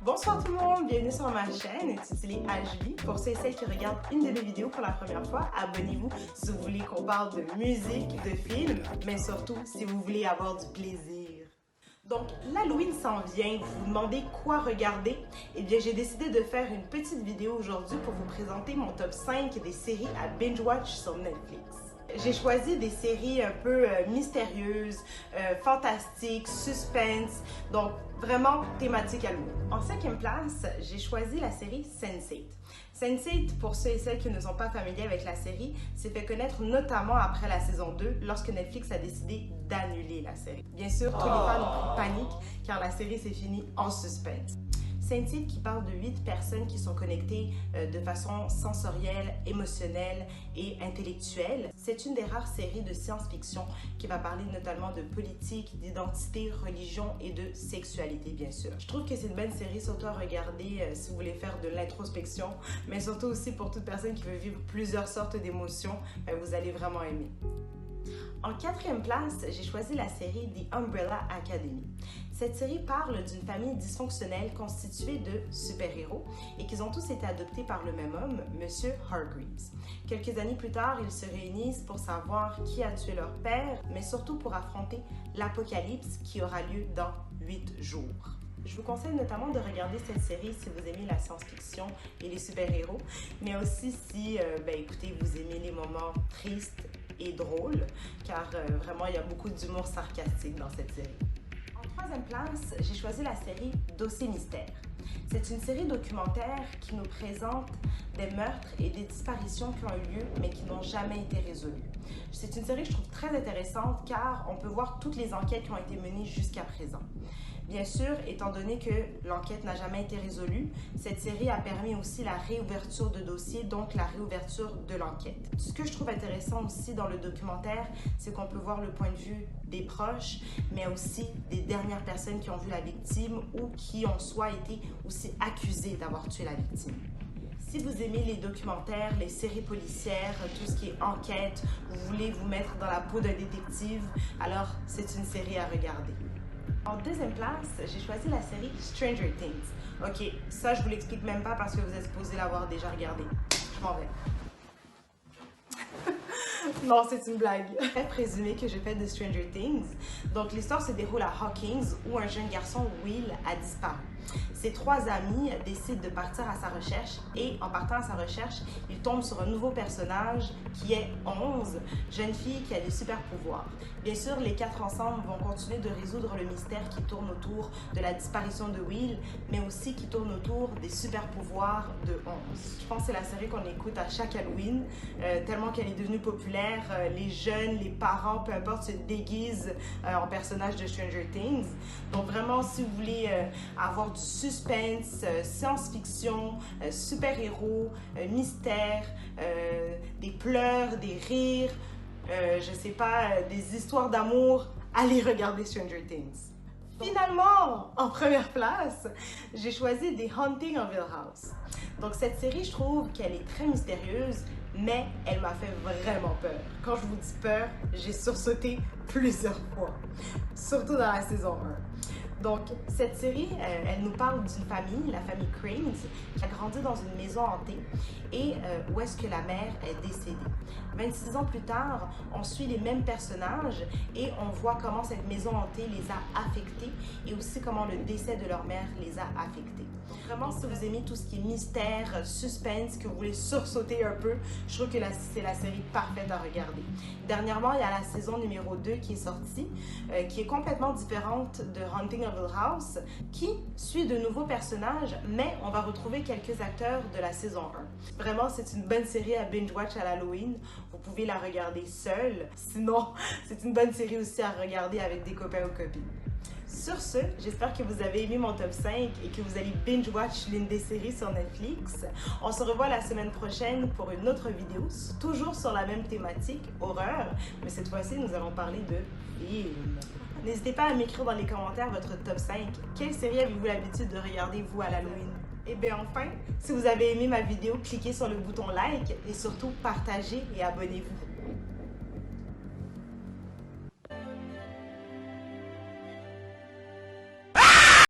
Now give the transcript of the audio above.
Bonsoir tout le monde, bienvenue sur ma chaîne intitulée Ajli. Pour ceux et celles qui regardent une de mes vidéos pour la première fois, abonnez-vous si vous voulez qu'on parle de musique, de films, mais surtout si vous voulez avoir du plaisir. Donc, l'Halloween s'en vient, vous vous demandez quoi regarder? Eh bien, j'ai décidé de faire une petite vidéo aujourd'hui pour vous présenter mon top 5 des séries à binge-watch sur Netflix. J'ai choisi des séries un peu mystérieuses, fantastiques, suspense, donc vraiment thématique Halloween. En 5e place, j'ai choisi la série Sense8. Sense8, pour ceux et celles qui ne sont pas familiers avec la série, s'est fait connaître notamment après la saison 2, lorsque Netflix a décidé d'annuler la série. Bien sûr, tous les fans ont pris panique car la série s'est finie en suspense. Sense8 qui parle de 8 personnes qui sont connectées de façon sensorielle, émotionnelle et intellectuelle. C'est une des rares séries de science-fiction qui va parler notamment de politique, d'identité, religion et de sexualité, bien sûr. Je trouve que c'est une bonne série, surtout à regarder si vous voulez faire de l'introspection, mais surtout aussi pour toute personne qui veut vivre plusieurs sortes d'émotions, vous allez vraiment aimer. En 4e place, j'ai choisi la série The Umbrella Academy. Cette série parle d'une famille dysfonctionnelle constituée de super-héros et qu'ils ont tous été adoptés par le même homme, Monsieur Hargreaves. Quelques années plus tard, ils se réunissent pour savoir qui a tué leur père, mais surtout pour affronter l'apocalypse qui aura lieu dans 8 jours. Je vous conseille notamment de regarder cette série si vous aimez la science-fiction et les super-héros, mais aussi si, écoutez, vous aimez les moments tristes et drôles, car vraiment, il y a beaucoup d'humour sarcastique dans cette série. En 3e place, j'ai choisi la série Dossier Mystère. C'est une série documentaire qui nous présente des meurtres et des disparitions qui ont eu lieu, mais qui n'ont jamais été résolues. C'est une série que je trouve très intéressante car on peut voir toutes les enquêtes qui ont été menées jusqu'à présent. Bien sûr, étant donné que l'enquête n'a jamais été résolue, cette série a permis aussi la réouverture de dossiers, donc la réouverture de l'enquête. Ce que je trouve intéressant aussi dans le documentaire, c'est qu'on peut voir le point de vue des proches, mais aussi des dernières personnes qui ont vu la victime ou qui ont soit été aussi accusées d'avoir tué la victime. Si vous aimez les documentaires, les séries policières, tout ce qui est enquête, vous voulez vous mettre dans la peau d'un détective, alors c'est une série à regarder. En 2e place, j'ai choisi la série Stranger Things. Ok, ça je vous l'explique même pas parce que vous êtes supposé l'avoir déjà regardé. Je m'en vais. Non, c'est une blague. C'est présumé que je fais de Stranger Things. Donc l'histoire se déroule à Hawkins où un jeune garçon, Will, a disparu. Ses 3 amis décident de partir à sa recherche et en partant à sa recherche, ils tombent sur un nouveau personnage qui est 11, jeune fille qui a des super pouvoirs. Bien sûr, les 4 ensemble vont continuer de résoudre le mystère qui tourne autour de la disparition de Will, mais aussi qui tourne autour des super pouvoirs de 11. Je pense que c'est la série qu'on écoute à chaque Halloween, tellement qu'elle est devenue populaire. Les jeunes, les parents, peu importe, se déguisent en personnages de Stranger Things. Donc vraiment, si vous voulez avoir du suspense, science-fiction, super-héros, mystère, des pleurs, des rires, je sais pas, des histoires d'amour, allez regarder Stranger Things. Finalement, en première place, j'ai choisi The Haunting of Hill House. Donc cette série, je trouve qu'elle est très mystérieuse, mais elle m'a fait vraiment peur. Quand je vous dis peur, j'ai sursauté plusieurs fois, surtout dans la saison 1. Donc, cette série, elle nous parle d'une famille, la famille Cranes, qui a grandi dans une maison hantée et où est-ce que la mère est décédée. 26 ans plus tard, on suit les mêmes personnages et on voit comment cette maison hantée les a affectés et aussi comment le décès de leur mère les a affectés. Vraiment, si vous aimez tout ce qui est mystère, suspense, que vous voulez sursauter un peu, je trouve que c'est la série parfaite à regarder. Dernièrement, il y a la saison numéro 2 qui est sortie, qui est complètement différente de Haunting of Hill House, qui suit de nouveaux personnages, mais on va retrouver quelques acteurs de la saison 1. Vraiment, c'est une bonne série à binge-watch à l'Halloween. Vous pouvez la regarder seule. Sinon, c'est une bonne série aussi à regarder avec des copains ou copines. Sur ce, j'espère que vous avez aimé mon top 5 et que vous allez binge-watch l'une des séries sur Netflix. On se revoit la semaine prochaine pour une autre vidéo, toujours sur la même thématique, horreur, mais cette fois-ci, nous allons parler de films. N'hésitez pas à m'écrire dans les commentaires votre top 5. Quelle série avez-vous l'habitude de regarder, vous, à l'Halloween? Et bien enfin, si vous avez aimé ma vidéo, cliquez sur le bouton like et surtout partagez et abonnez-vous.